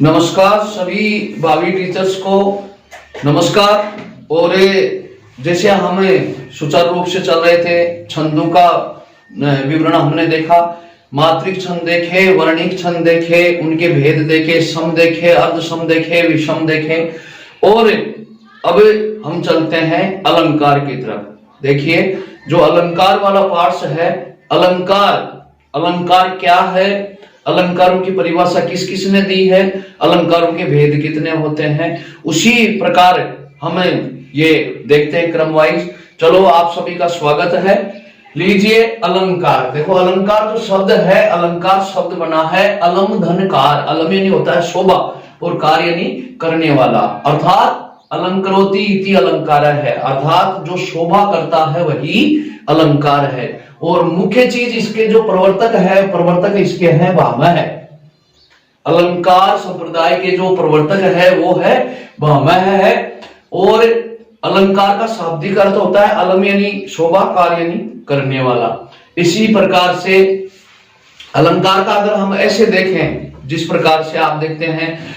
नमस्कार सभी भावी टीचर्स को नमस्कार। और जैसे हमें सुचारू रूप से चल रहे थे, छंदों का विवरण हमने देखा, मात्रिक छंद देखे, वर्णिक छंद देखे, उनके भेद देखे, सम देखे, अर्ध सम देखे, विषम देखे। और अब हम चलते हैं अलंकार की तरफ। देखिए, जो अलंकार वाला पार्ट है, अलंकार क्या है, अलंकारों की परिभाषा किस किस ने दी है, अलंकारों के भेद कितने होते हैं, उसी प्रकार हमें ये देखते हैं क्रम वाइज। चलो, आप सभी का स्वागत है। लीजिए अलंकार। देखो, अलंकार जो शब्द है, अलंकार शब्द बना है अलम धनकार। अलम यानी होता है शोभा और कार यानी करने वाला, अर्थात अलंकरोति इति अलंकार है, अर्थात जो शोभा करता है वही अलंकार है। और मुख्य चीज इसके जो प्रवर्तक इसके हैं भामह है। अलंकार संप्रदाय के जो प्रवर्तक है वो है भामह है। और अलंकार का शाब्दिक अर्थ होता है अलम यानी शोभा, कार यानी करने वाला। इसी प्रकार से अलंकार का अगर हम ऐसे देखें, जिस प्रकार से आप देखते हैं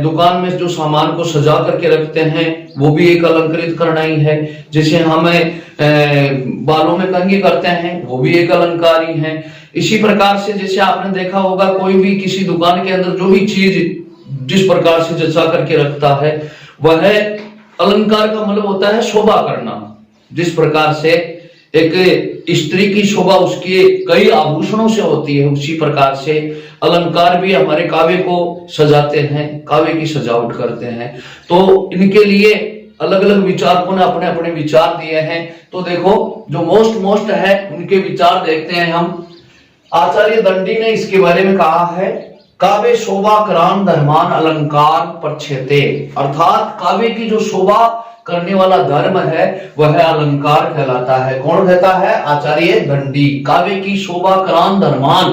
दुकान में जो सामान को सजा करके रखते हैं वो भी एक अलंकृत करना ही है। जैसे हमें बालों में कंघी करते हैं वो भी एक अलंकार ही है। इसी प्रकार से जैसे आपने देखा होगा, कोई भी किसी दुकान के अंदर जो भी चीज जिस प्रकार से जचा करके रखता है वह अलंकार का मतलब होता है शोभा करना। जिस प्रकार से एक स्त्री की शोभा उसके कई आभूषणों से होती है, उसी प्रकार से अलंकार भी हमारे काव्य को सजाते हैं, काव्य की सजावट करते हैं। तो इनके लिए अलग अलग विचारकों ने अपने अपने विचार दिए हैं। तो देखो, जो मोस्ट है उनके विचार देखते हैं हम। आचार्य दंडी ने इसके बारे में कहा है, काव्य शोभा करान धर्मान अलंकार प्रच्छेते, अर्थात काव्य की जो शोभा करने वाला धर्म है वह अलंकार कहलाता है। कौन कहता है? आचार्य दंडी। काव्य की शोभा करान धर्मान,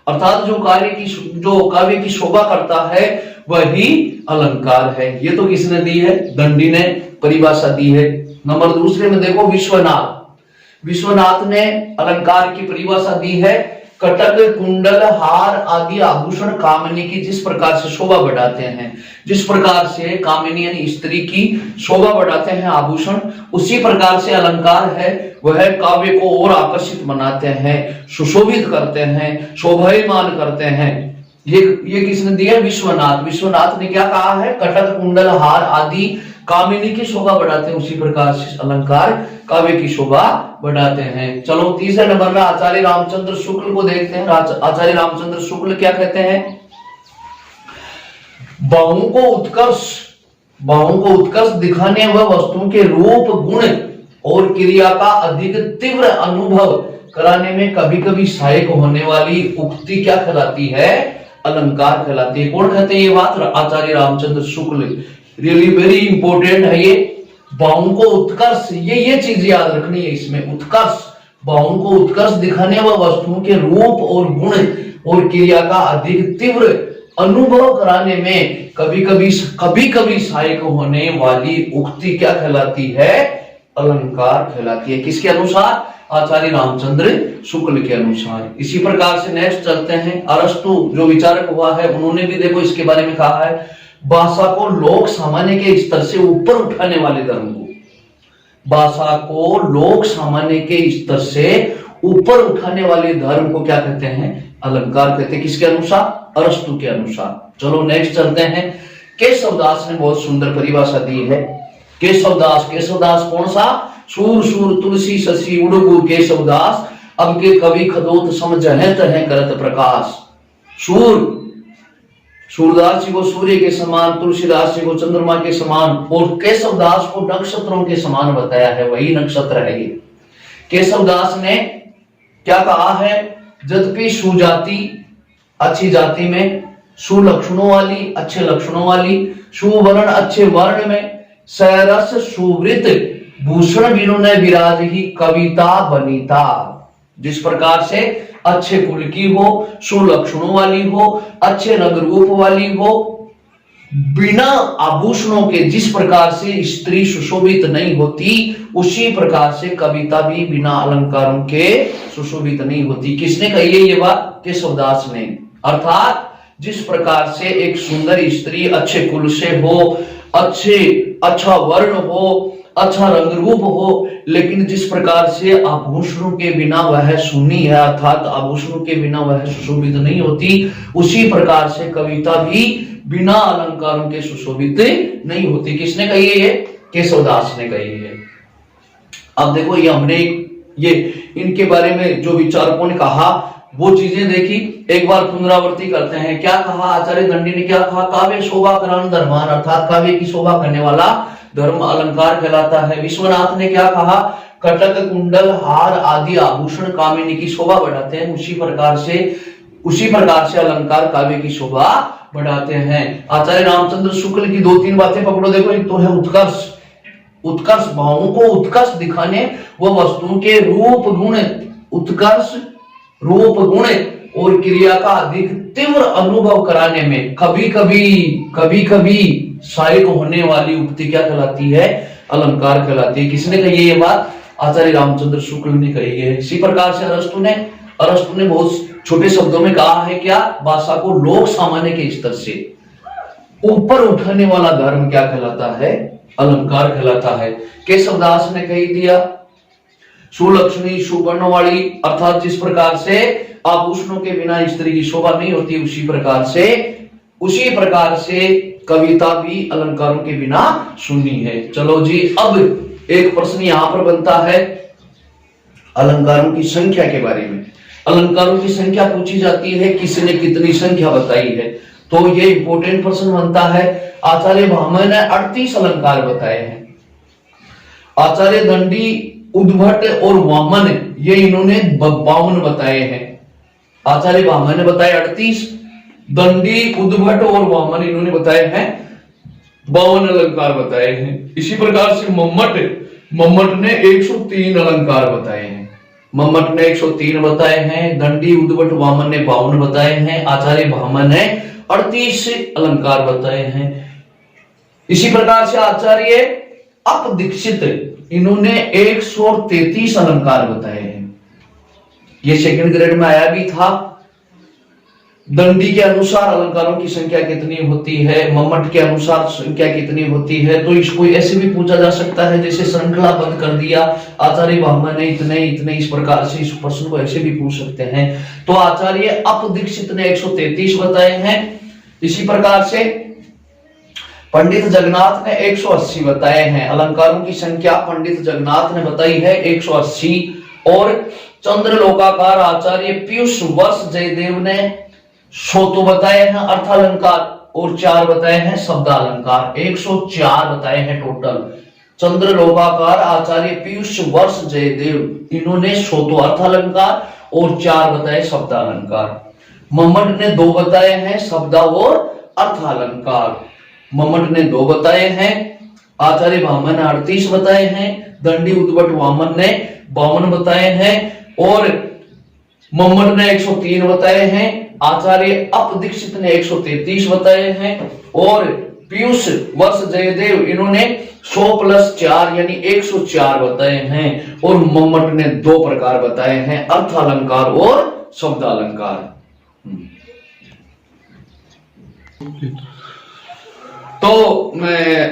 अर्थात जो काव्य की शोभा करता है वही अलंकार है। ये तो किसने दी है? दंडी ने परिभाषा दी है। नंबर दूसरे में देखो, विश्वनाथ ने अलंकार की परिभाषा दी है, कटक, कुंडल, हार आदि आभूषण कामिनी की जिस प्रकार से शोभा बढ़ाते हैं, जिस प्रकार से कामिनी यानी स्त्री की शोभा बढ़ाते हैं आभूषण, उसी प्रकार से अलंकार है वह काव्य को और आकर्षित बनाते हैं, सुशोभित करते हैं, शोभायमान करते हैं। ये किसने दिया? विश्वनाथ ने क्या कहा है? कटक, कुंडल, हार आदि कामिनी की शोभा बढ़ाते हैं, उसी प्रकार से अलंकार काव्य की शोभा बढ़ाते हैं। चलो, तीसरे नंबर में आचार्य रामचंद्र शुक्ल को देखते हैं। आचार्य रामचंद्र शुक्ल क्या कहते हैं? बाहुओं को उत्कर्ष दिखाने व वस्तुओं के रूप, गुण और क्रिया का अधिक तीव्र अनुभव कराने में कभी कभी सहायक होने वाली उक्ति क्या कहलाती है? अलंकार कहलाती है। कौन कहते हैं ये बात? आचार्य Ramchandra Shukla. Really very important है ये। बाहुओं को उत्कर्ष, ये चीज याद रखनी है इसमें। उत्कर्ष, बाहुओं को उत्कर्ष दिखाने व वस्तुओं के रूप और गुण और क्रिया का अधिक तीव्र अनुभव कराने में कभी कभी सहायक होने वाली उक्ति क्या कहलाती है? अलंकार कहलाती है। किसके अनुसार? आचार्य रामचंद्र शुक्ल के अनुसार। इसी प्रकार से नेक्स्ट चलते हैं। अरस्तु जो विचारक हुआ है, उन्होंने भी देखो इसके बारे में कहा है, भाषा को लोक सामान्य के स्तर से ऊपर उठाने वाले धर्म को, भाषा को लोक सामान्य के स्तर से ऊपर उठाने वाले धर्म को क्या कहते हैं? अलंकार कहते हैं। किसके अनुसार? अरस्तु के अनुसार। चलो नेक्स्ट चलते हैं। केशवदास ने बहुत सुंदर परिभाषा दी है। केशवदास कौन सा? सूर तुलसी शशि उड़गु केशवदास, अब के कवि खदोत समझहत है करत प्रकाश। सूरदास जी को सूर्य के समान, तुलसीदास जी को चंद्रमा के समान और केशवदास को नक्षत्रों के समान बताया है, वही नक्षत्र है ये। केशवदास ने क्या कहा है? यद्यपि सुजाति अच्छी जाति में, सुलक्षणों वाली अच्छे लक्षणों वाली, सुवर्ण अच्छे वर्ण में, सरस सुवृत भूषण विनोद विराज ही कविता बनीता। जिस प्रकार से अच्छे कुल की हो, सुलक्षणों वाली हो, अच्छे रंग रूप वाली हो, बिना आभूषणों के जिस प्रकार से स्त्री सुशोभित नहीं होती, उसी प्रकार से कविता भी बिना अलंकारों के सुशोभित नहीं होती। किसने कही है ये बात? केशवदास ने। अर्थात जिस प्रकार से एक सुंदर स्त्री अच्छे कुल से हो, अच्छा वर्ण हो, अच्छा रंग रूप हो, लेकिन जिस प्रकार से आभूषणों के बिना वह सुनी है, अर्थात आभूषणों के बिना वह सुशोभित नहीं होती, उसी प्रकार से कविता भी बिना अलंकारों के सुशोभित नहीं होती। किसने कही है? ये केशवदास ने कही है। अब देखो, ये हमने ये इनके बारे में जो विचारकों ने कहा वो चीजें देखी, एक बार पुनरावृत्ति करते हैं। क्या कहा आचार्य दंडी ने? क्या कहा? काव्य शोभा करान धर्मान, अर्थात काव्य की शोभा करने वाला धर्म अलंकार कहलाता है। विश्वनाथ ने क्या कहा? कटक, कुंडल, हार आदि आभूषण कामिनी की शोभा बढ़ाते हैं, उसी प्रकार से अलंकार काव्य की शोभा बढ़ाते हैं। आचार्य रामचंद्र शुक्ल की 2-3 बातें पकड़ो। देखो, एक तो है उत्कर्ष, भावों को उत्कर्ष दिखाने व वस्तुओं के रूप गुण, उत्कर्ष रूप गुण और क्रिया का अधिक तीव्र अनुभव कराने में कभी कभी सहायक होने वाली उक्ति क्या कहलाती है? अलंकार कहलाती है। किसने कही है ये बात? आचार्य रामचंद्र शुक्ल ने कही है। इसी प्रकार से अरस्तु ने बहुत छोटे शब्दों में कहा है क्या? भाषा को लोक सामान्य के स्तर से ऊपर उठाने वाला धर्म क्या कहलाता है? अलंकार कहलाता है। केशवदास ने कही दिया सुलक्षणी, सुवर्ण वाली, अर्थात जिस प्रकार से आभूषणों के बिना स्त्री की शोभा नहीं होती, उसी प्रकार से कविता भी अलंकारों के बिना सुनी है। चलो जी, अब एक प्रश्न यहां पर बनता है अलंकारों की संख्या के बारे में। अलंकारों की संख्या पूछी जाती है, किसने कितनी संख्या बताई है? तो ये इंपॉर्टेंट प्रश्न बनता है। आचार्य भामह ने 38 अलंकार बताए हैं। आचार्य दंडी, उद्भट और वामन ये इन्होंने 52 बताए हैं। आचार्य भामह ने बताए 38, दंडी, उद्भट और वामन इन्होंने बताए हैं 52 अलंकार बताए हैं। इसी प्रकार से मम्मट ने 103 अलंकार बताए हैं। मम्मट ने 103 बताए हैं, दंडी, उद्भट, वामन ने 52 बताए हैं, आचार्य भामह ने 38 अलंकार बताए हैं। इसी प्रकार से आचार्य अपदीक्षित इन्होंने 133 अलंकार बताए हैं। ये सेकंड ग्रेड में आया भी था। दंडी के अनुसार अलंकारों की संख्या कितनी होती है, मम्मट के अनुसार संख्या कितनी होती है, तो इसको ऐसे भी पूछा जा सकता है जैसे श्रृंखलाबद्ध कर दिया आचार्य भामह ने इतने, इस प्रकार से इस प्रश्न को ऐसे भी पूछ सकते हैं। तो आचार्य अपदीक्षित ने 133 बताए हैं। इसी प्रकार से पंडित जगन्नाथ ने 180 बताए हैं। अलंकारों की संख्या पंडित जगन्नाथ ने बताई है 180। और चंद्रलोकाकार आचार्य पीयूष वर्ष जयदेव ने 100 तो बताए हैं अर्थालंकार और 4 बताए हैं शब्दालंकार। 104 बताए हैं टोटल। चंद्रलोकाकार आचार्य पीयूष वर्ष जयदेव इन्होंने 100 तो अर्थालंकार और 4 बताए शब्दालंकार। मम्मट ने 2 बताए हैं शब्दा और अर्थालंकार। मम्मट ने 2 बताए हैं। आचार्य भामह ने 38 बताए हैं। दंडी, उद्भट, वामन ने 52 बताए हैं और मम्मट ने 103 बताए हैं। आचार्य अपदीक्षित ने 133 बताए हैं और पीयूष वर्ष जयदेव इन्होंने 100 + 4 यानी 104 बताए हैं। और मम्मट ने 2 प्रकार बताए हैं अर्थालंकार और शब्दालंकार। तो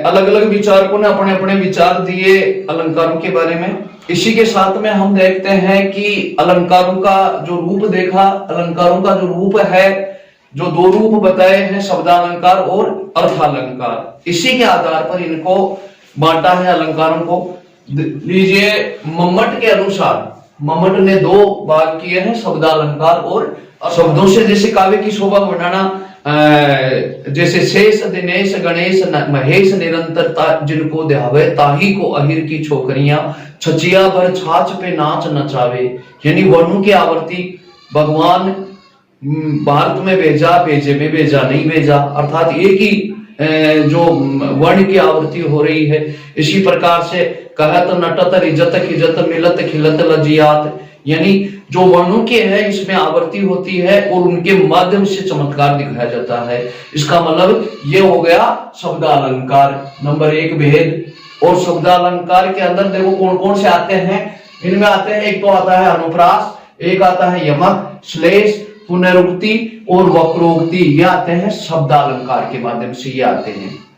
अलग अलग विचारकों ने अपने अपने विचार दिए अलंकारों के बारे में। इसी के साथ में हम देखते हैं कि अलंकारों का जो रूप देखा, अलंकारों का जो रूप है, जो 2 रूप बताए हैं शब्दालंकार और अर्थालंकार, इसी के आधार पर इनको बांटा है अलंकारों को। लीजिए, मम्मट के अनुसार मम्मट ने 2 भाग किए हैं शब्दालंकार और शब्दों से जैसे काव्य की शोभा बढ़ाना, जैसे शेष, दिनेश, गणेश, महेश निरंतरता जिनको ध्यावे ताही को अहिर की छोकरियां, छचिया भर छाछ पे नाच नचावे, यानी वर्णों की आवर्ती भगवान भारत में भेजा, भेजे में भेजा, नहीं भेजा, अर्थात एक ही जो वर्ण की आवृत्ति हो रही है। इसी प्रकार से कहत, नटत, रिजत, खिजत, मिलत, खिलत, लजियात, यानी जो वर्णों के है इसमें आवर्ती होती है और उनके माध्यम से चमत्कार दिखाया जाता है। इसका मतलब ये हो गया शब्दालंकार। नंबर 1 भेद। और शब्दालंकार के अंदर देखो कौन कौन से आते हैं। इनमें आते हैं, एक तो आता है अनुप्रास, एक आता है यमक, श्लेष, पुनरुक्ति और वक्रोक्ति, ये आते हैं शब्दालंकार के माध्यम से, ये आते हैं।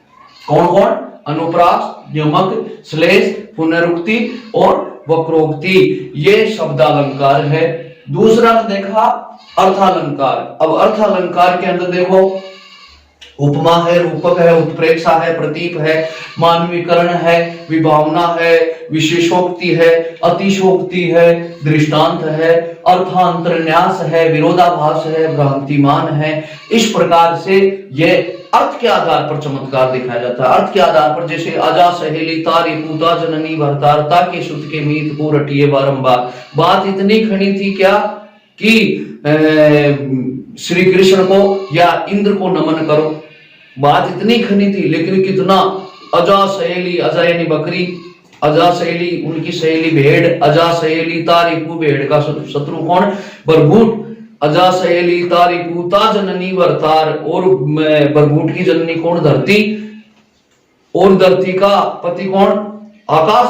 कौन कौन? अनुप्रास, यमक, श्लेष, पुनरुक्ति और वक्रोक्ति, ये शब्दालंकार है। दूसरा देखा अर्थालंकार। अब अर्थालंकार के अंदर देखो उपमा है, रूपक है, उत्प्रेक्षा है, प्रतीक है, मानवीकरण है, विभावना है, विशेषोक्ति है, अतिशोक्ति है, दृष्टांत है, अर्थांतरन्यास है, विरोधाभास है, भ्रांतिमान है। इस प्रकार से ये अर्थ के आधार पर चमत्कार दिखाया जाता है। अर्थ के आधार पर, जैसे अजा सहेली तारी पूता जननी भरतारता के सुत के मीत को रटिए बारंबार। बात इतनी खड़ी थी क्या कि श्री कृष्ण को या इंद्र को नमन करो, बात इतनी खनी थी, लेकिन कितना अजा सहेली, अजा यानी बकरी, अजा सहेली उनकी सहेली भेड़, अजा सहेली तारिकू भेड़ का शत्रु कौन? बरबूट। अजा सहेली तारिकू ता जननी वरतार, और बरबूट की जननी कौन? धरती, और धरती का पति कौन? आकाश,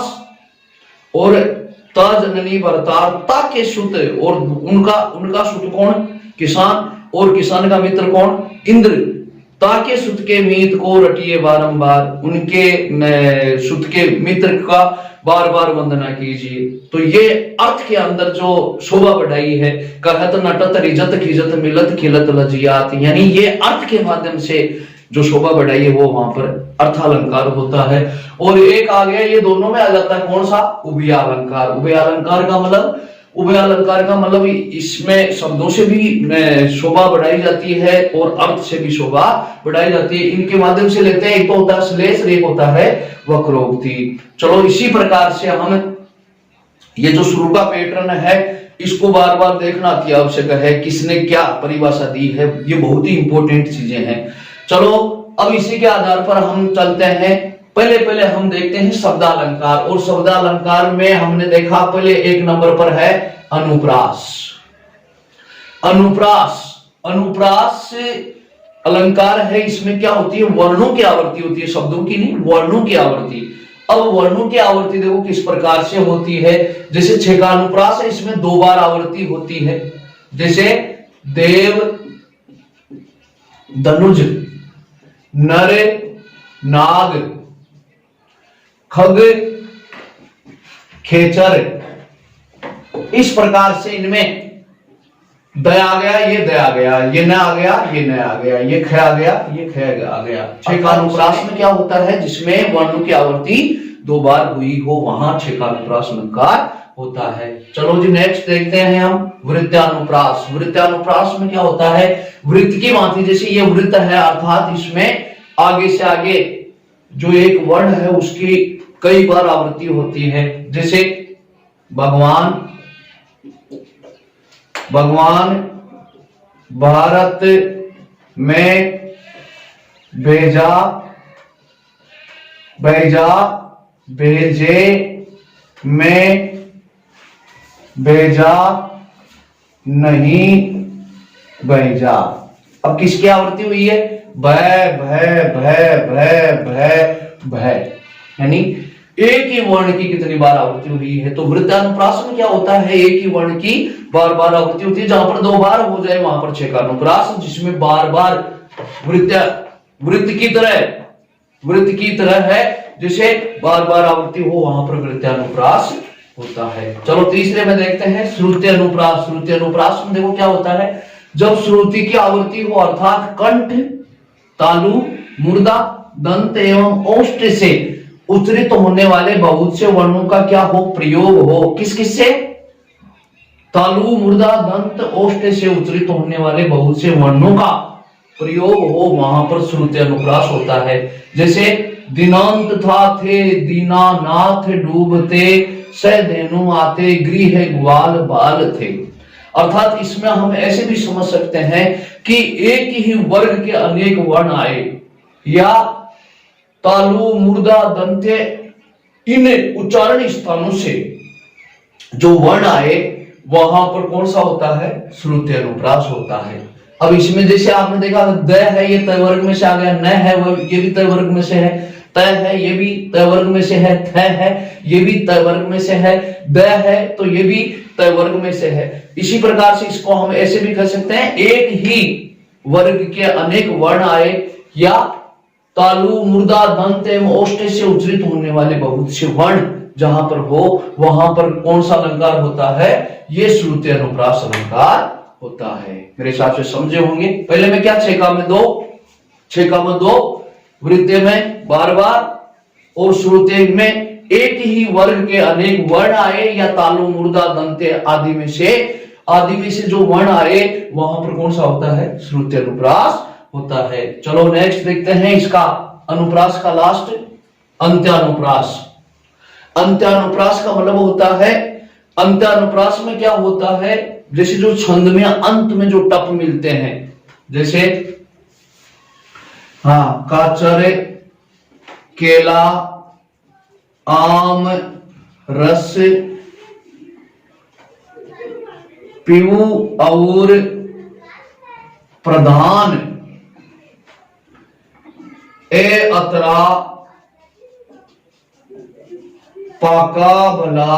और ता जननी वरतार, ता के सुत, और उनका सुत कौन? किसान, और किसान का मित्र कौन? इंद्र। ताके सुत के मीत को रटिए बारंबार, उनके सुत के मित्र का बार बार वंदना कीजिए। तो ये अर्थ के अंदर जो शोभा बढ़ाई है, कहत नटत रिजत खिजत मिलत खिलत लजियात, यानी ये अर्थ के माध्यम से जो शोभा बढ़ाई है वो वहां पर अर्थालंकार होता है। और एक आ गया, ये दोनों में आ जाता है कौन सा? उभयालंकार। उभयालंकार का मतलब इसमें शब्दों से भी शोभा बढ़ाई जाती है और अर्थ से भी शोभा बढ़ाई जाती है। इनके माध्यम से लेते हैं, एक तो होता है श्लेष, एक होता है वक्रोक्ति। चलो इसी प्रकार से हम ये जो शुरू का पैटर्न है इसको बार बार देखना अति आवश्यक है, किसने क्या परिभाषा दी है, ये बहुत ही इंपॉर्टेंट चीजें हैं। चलो अब इसी के आधार पर हम चलते हैं। पहले हम देखते हैं शब्दालंकार, और शब्दालंकार में हमने देखा पहले एक नंबर पर है अनुप्रास। अनुप्रास अलंकार है, इसमें क्या होती है? वर्णों की आवर्ती होती है, शब्दों की नहीं, वर्णों की आवर्ती। अब वर्णों की आवर्ती देखो किस प्रकार से होती है। जैसे छह का अनुप्रास है, इसमें 2 बार आवर्ती होती है, जैसे देव, धनुज, नर, नाग, खग, खेचर। इस प्रकार से इनमें द आ गया, ये द आ गया, ये न आ गया, ये न आ गया, ये ख आ गया, ये ख आ गया। छह का अनुप्रास में क्या होता है? जिसमें वर्णों की आवर्ती 2 बार हुई हो, वहां छह का अनुप्रास अलंकार होता है। चलो जी नेक्स्ट देखते हैं हम वृत्तानुप्रास। वृत्तानुप्रास में क्या होता है? वृत्त की भांति, जैसे ये वृत्त है अर्थात इसमें आगे से आगे जो एक वर्ण है उसकी कई बार आवृत्ति होती है। जैसे भगवान भारत में भेजा, भेजे में भेजा नहीं भेजा। अब किसकी आवृत्ति हुई है? भय भय भय भय भय भय, यानी एक ही वर्ण की कितनी बार आवृत्ति हुई है। तो वृत्तानुप्रास में क्या होता है? एक ही वर्ण की बार बार आवृत्ति होती है। जहां पर 2 बार हो जाए वहां पर छह का अनुप्रास, जिसमें बार बार वृत्त की तरह है, जैसे बार बार आवृत्ति हो वहां पर वृत्तानुप्रास होता है। चलो तीसरे में देखते हैं श्रुति अनुप्रास। श्रुति अनुप्रास में देखो क्या होता है? जब श्रुति की आवृत्ति हो अर्थात कंठ, तालु, मुर्दा, दंत एवं ओष्ठ से उच्चरित होने वाले बहुत से वर्णों का क्या हो? प्रयोग हो। किस किस से? तालु, मुर्दा, दंत, ओष्ठ से उच्चरित होने वाले बहुत से वर्णों का प्रयोग हो, वहां पर श्रुति अनुप्रास होता है। जैसे दिनांत था थे, दीनानाथ डूबते, सधेनु आते, गृह ग्वाल बाल थे। अर्थात इसमें हम ऐसे भी समझ सकते हैं कि एक ही वर्ग के अनेक वर्ण आए, या तालु, मुर्दा, दंते, इन उच्चारण स्थानों से जो वर्ण आए वहां पर कौन सा होता है? श्रुति अनुप्रास होता है। अब इसमें जैसे आपने देखा द है, ये तय वर्ग में से आ गया, न है वो ये भी तय वर्ग में से है, तय है, ये भी तय वर्ग में से है। थ है, ये भी तय वर्ग में से है। द है तो ये भी तय वर्ग में से है। इसी प्रकार से इसको हम ऐसे भी कह सकते हैं, एक ही वर्ग के अनेक वर्ण आए या तालु मूर्धा दंत एवं ओष्ठ से उच्चरित होने वाले बहुत से वर्ण जहां पर हो वहां पर कौन सा अलंकार होता है? ये श्रुति अनुप्रास अलंकार होता है। मेरे हिसाब से समझे होंगे। पहले में क्या, 6 का में 2, 6 का में 2, वृत्तीय में बार बार और श्रुति में एक ही वर्ग के अनेक वर्ण आए या तालु मूर्धा दंते आदि में से जो वर्ण आए वहां पर कौन सा होता है? श्रुति अनुप्रास होता है। चलो नेक्स्ट देखते हैं इसका अनुप्रास का लास्ट, अंत्यानुप्रास। अंत्यानुप्रास का मतलब होता है, अंत्यानुप्रास में क्या होता है? जैसे जो छंद में अंत में जो टप मिलते हैं, जैसे काचर, केला, आम, रस, पीऊ और प्रधान, ए अतरा, पाका भला,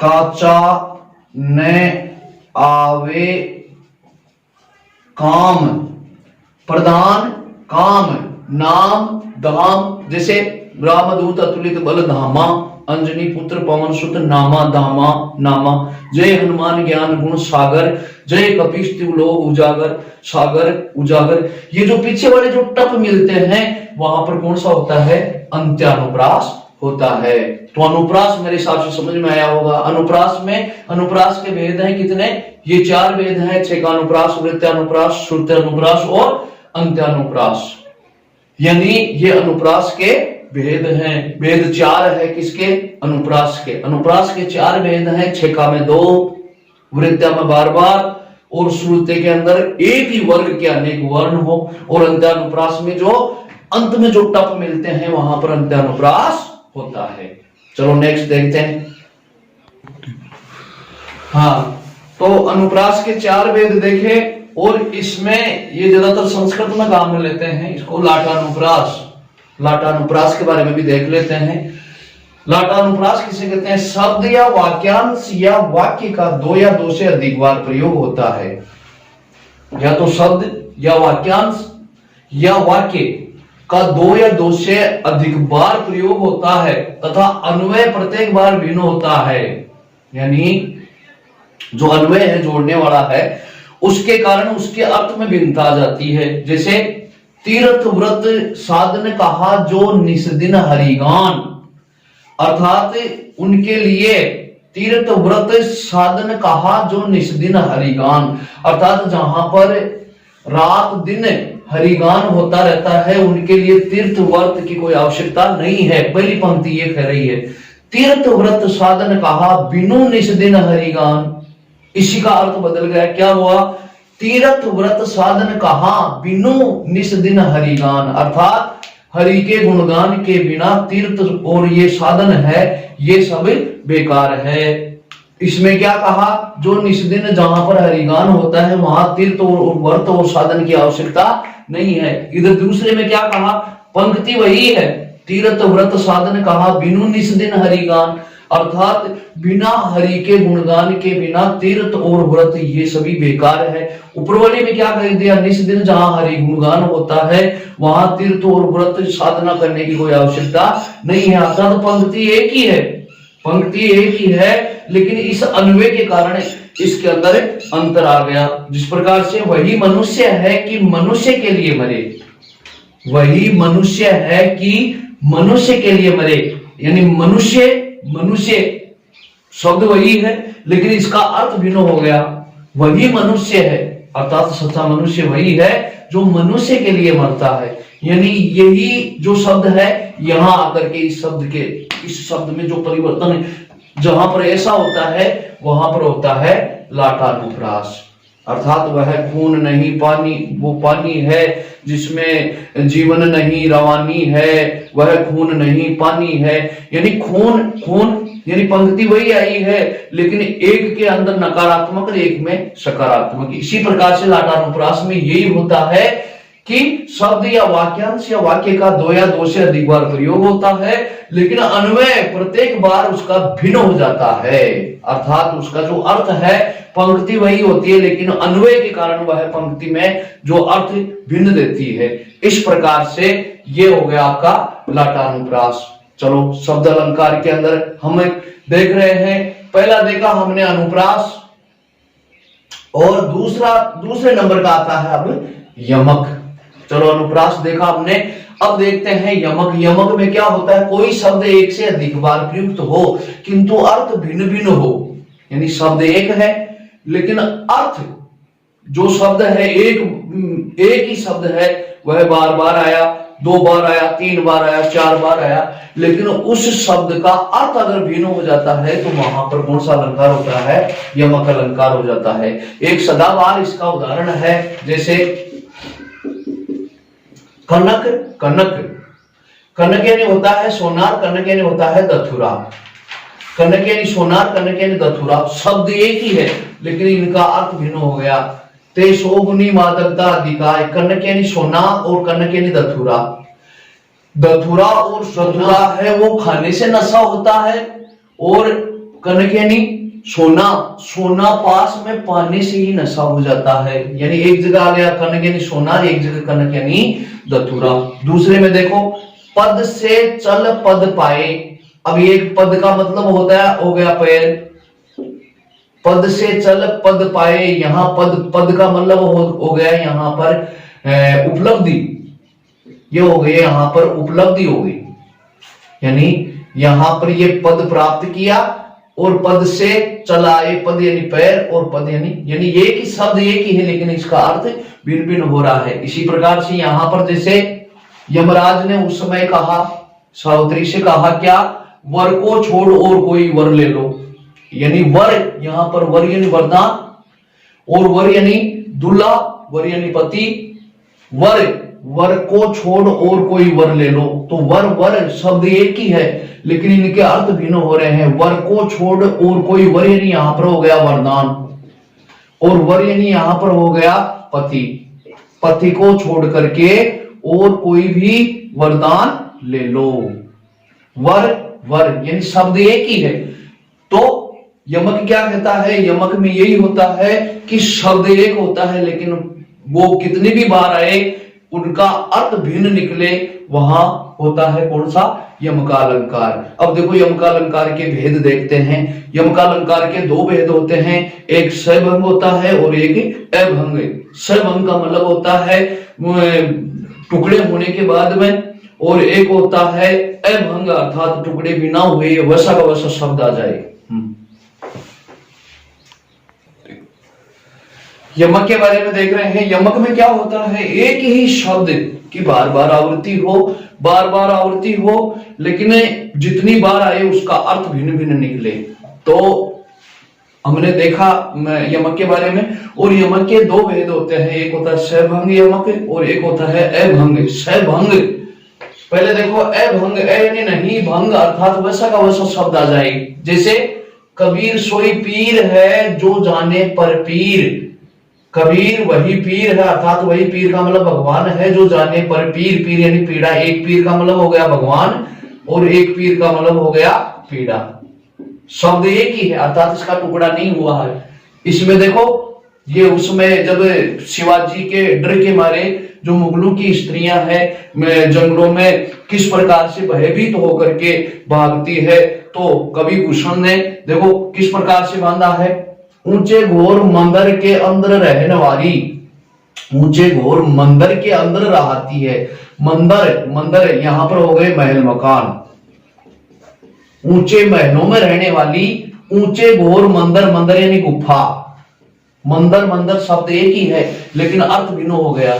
काचा, न आवे, काम, प्रधान, काम, नाम, धाम, जैसे रामदूत अतुलित बल धामा, अंजनी पुत्र पवन सुत नामा दामा नामा, जय हनुमान ज्ञान गुण सागर, जय कपीश तिवलोक उजागर सागर उजागर। ये जो पीछे वाले जो टप मिलते हैं वहां पर कौन सा होता है? अंत्यानुप्रास होता है। तो अनुप्रास मेरे हिसाब से समझ में आया होगा। अनुप्रास के भेद हैं कितने? ये 4 भेद हैं, 6 का अनुप्रास, वृत्त्यानुप्रास, श्रुत्यानुप्रास और अंत्यानुप्रास। यानी ये अनुप्रास के भेद हैं। भेद 4 है किसके? अनुप्रास के। अनुप्रास के 4 भेद हैं, 6 का में 2, वृत्त्या में बार बार और श्रुति के अंदर एक ही वर्ग के अनेक वर्ण हो, और अंत्यानुप्रास में जो अंत में जो टप मिलते हैं वहां पर अंत्यानुप्रास होता है। चलो नेक्स्ट देखते हैं। तो अनुप्रास के 4 भेद देखे, और इसमें ये ज्यादातर संस्कृत में काम में लेते हैं इसको। लाटानुप्रास के बारे में भी देख लेते हैं। लाटानुप्रास किसे कहते हैं? शब्द या वाक्यांश या वाक्य का 2 या 2 से अधिक बार प्रयोग होता है। या तो शब्द या वाक्यांश या वाक्य का 2 या 2 से अधिक बार प्रयोग होता है तथा अन्वय प्रत्येक बार भिन्न होता है। यानी जो अन्वय है, जोड़ने वाला है, उसके कारण उसके अर्थ में भिन्नता आ जाती है। जैसे तीर्थ व्रत साधन कहा जो निस्दिन हरिगान, अर्थात उनके लिए तीर्थ व्रत साधन कहा जो निस्दिन हरिगान, अर्थात जहां पर रात दिन हरिगान होता रहता है उनके लिए तीर्थ व्रत की कोई आवश्यकता नहीं है। पहली पंक्ति ये कह रही है, तीर्थ व्रत साधन कहा बिनु निस्दिन हरिगान। इसी का अर्थ बदल गया। क्या हुआ? तीर्थ व्रत साधन कहा बिनु निस्दिन हरिगान, अर्थात हरि के गुणगान के बिना तीर्थ और ये साधन है ये सब बेकार है। इसमें क्या कहा? जो निस्दिन जहां पर हरिगान होता है वहां तीर्थ और व्रत और साधन की आवश्यकता नहीं है। इधर दूसरे में क्या कहा? पंक्ति वही है, तीर्थ व्रत साधन कहा बिनु निस्दिन हरिगान, अर्थात बिना हरि के गुणगान के बिना तीर्थ और व्रत ये सभी बेकार है। ऊपर वाले में क्या कह दिया? निस्दिन जहां हरि गुणगान होता है वहां तीर्थ और व्रत साधना करने की कोई आवश्यकता नहीं है। अर्थात पंक्ति एक ही है, पंक्ति एक ही है, लेकिन इस अन्वय के कारण इसके अंदर अंतर आ गया। जिस प्रकार से वही मनुष्य है कि मनुष्य के लिए मरे, वही मनुष्य है कि मनुष्य के लिए मरे, यानी मनुष्य शब्द वही है लेकिन इसका अर्थ भिन्न हो गया। वही मनुष्य है अर्थात सच्चा मनुष्य वही है जो मनुष्य के लिए मरता है। यानी यही जो शब्द है यहां आकर के इस शब्द में जो परिवर्तन है, जहां पर ऐसा होता है वहां पर होता है लाटानुप्रास, अर्थात वह खून नहीं पानी, वो पानी है जिसमें जीवन नहीं, रवानी है, वह खून नहीं पानी है। यानी खून यानी पंक्ति वही आई है लेकिन एक के अंदर नकारात्मक और एक में सकारात्मक। इसी प्रकार से लाटानुप्रास में यही होता है कि शब्द या वाक्यांश या वाक्य का दो या दो से अधिक बार प्रयोग होता है, लेकिन अन्वय प्रत्येक बार उसका भिन्न हो जाता है। अर्थात उसका जो अर्थ है पंक्ति वही होती है, लेकिन अन्वय के कारण वह पंक्ति में जो अर्थ भिन्न देती है। इस प्रकार से ये हो गया आपका लाटानुप्रास। चलो शब्द अलंकार के अंदर हम देख रहे हैं, पहला देखा हमने अनुप्रास, और दूसरे नंबर का आता है अब यमक। चलो अनुप्रास देखा हमने, अब देखते हैं यमक। यमक में क्या होता है, कोई शब्द एक से अधिक बार प्रयुक्त हो किंतु अर्थ भिन्न भिन्न हो, यानी शब्द एक है लेकिन अर्थ जो शब्द है एक ही शब्द है, वह बार बार आया, 2 बार आया, 3 बार आया, 4 बार आया, लेकिन उस शब्द का अर्थ अगर भिन्न हो जाता है तो वहां पर कौन सा अलंकार होता है, यमक अलंकार हो जाता है। एक सदाबहार इसका उदाहरण है, जैसे कनक। कनक कनक यानी होता है सोनार, कनक यानी होता है दथुरा। कनक यानी सोनार, कनक यानी दथुरा, शब्द एक ही है लेकिन इनका अर्थ भिन्न हो गया। ते शोभनी मादकता अधिकाय, कनक यानी सोना और कनक यानी दथुरा। दथुरा और दथुरा है वो खाने से नशा होता है, और कनक यानी सोना, सोना पास में पाने से ही नशा हो जाता है। यानी एक जगह आ गया कनक यानी सोना, एक जगह कनक यानी दथुरा। दूसरे में देखो, पद से चल पद पाए। अब एक पद का मतलब होता है हो गया पैर, पद से चल पद पाए, यहां पद का मतलब हो गया यहां पर उपलब्धि, ये हो गई यहां पर उपलब्धि हो गई, यानी यहां पर ये पद प्राप्त किया, और पद से चलाए, पद यानी पैर और पद यानी एक ही शब्द एक ही है लेकिन इसका अर्थ भिन्न भिन्न हो रहा है। इसी प्रकार से यहां पर जैसे यमराज ने उस समय कहा, सावित्री से कहा क्या, वर को छोड़ और कोई वर ले लो, यानी वर, यहां पर वर यानी वरदान, और वर यानी दूल्हा, वर यानी पति, वर को छोड़ और कोई वर ले लो। तो वर शब्द एक ही है लेकिन इनके अर्थ भिन्न हो रहे हैं। वर को छोड़ और कोई वर यानी यहां पर हो गया वरदान, और वर यानी यहां पर हो गया पति, पति को छोड़ करके और कोई भी वरदान ले लो। वर यानी शब्द एक ही है। तो यमक क्या कहता है, यमक में यही होता है कि शब्द एक होता है लेकिन वो कितनी भी बार आए उनका अर्थ भिन्न निकले, वहां होता है कौन सा, यमकालंकार। अब देखो यमकालंकार के भेद देखते हैं। यमकालंकार के 2 भेद होते हैं, एक सभंग होता है और एक अभंग। सभंग का मतलब होता है टुकड़े होने के बाद में, और एक होता है अभंग अर्थात टुकड़े बिना हुए वैसा का वैसा शब्द आ जाए। यमक के बारे में देख रहे हैं। यमक में क्या होता है, एक ही शब्द की बार बार आवृत्ति हो, लेकिन जितनी बार आए उसका अर्थ भिन्न भिन्न निकले। तो हमने देखा यमक के बारे में। और यमक के 2 भेद होते हैं, एक होता है सभंग यमक और एक होता है अभंग। सभंग, पहले देखो अभंग, यानी नहीं भंग अर्थात वैसा का वैसा शब्द आ जाए, जैसे कबीर सोई पीर है जो जाने पर पीर। कबीर वही पीर है अर्थात वही पीर का मतलब भगवान है, जो जाने पर पीर, पीर यानी पीड़ा। एक पीर का मतलब हो गया भगवान और एक पीर का मतलब हो गया पीड़ा। शब्द एक ही है अर्थात इसका टुकड़ा नहीं हुआ है। इसमें देखो ये उसमें जब शिवाजी के डर के मारे जो मुगलों की स्त्रियां हैं जंगलों में किस प्रकार से भयभीत होकर के भागती है, तो कवि भूषण ने देखो किस प्रकार से बांधा है, ऊंचे घोर मंदिर के अंदर रहने वाली, ऊंचे घोर मंदिर के अंदर रहती है। मंदिर यहां पर हो गए महल मकान, ऊंचे महलों में रहने वाली, ऊंचे घोर मंदिर यानी गुफा। मंदिर शब्द एक ही है लेकिन अर्थ भिन्न हो गया,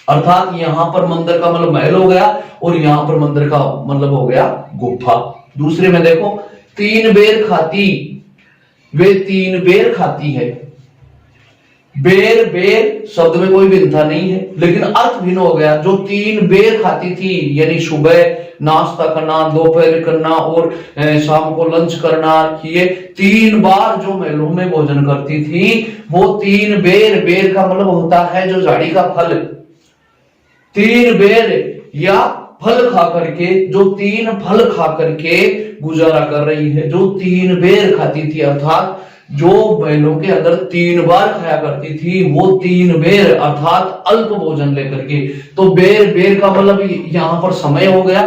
अर्थात यहां पर मंदिर का मतलब महल हो गया और यहां पर मंदिर का मतलब हो गया गुफा। दूसरे में देखो 3 बेर खाती, वे 3 बेर खाती है। बेर शब्द में कोई भिन्नता नहीं है लेकिन अर्थ भिन्न हो गया। जो 3 बेर खाती थी यानी सुबह नाश्ता करना, दोपहर करना और शाम को लंच करना, ये 3 बार जो महलों में भोजन करती थी वो 3 बेर का मतलब होता है जो झाड़ी का फल, तीन बेर या फल खा करके, जो तीन फल खा करके गुजारा कर रही है, जो तीन बेर खाती थी, अर्थात जो बैलों के अंदर तीन बार खाया करती थी, वो तीन बेर अर्थात अल्प भोजन लेकर के। तो बेर बेर का मतलब यहां पर समय हो गया,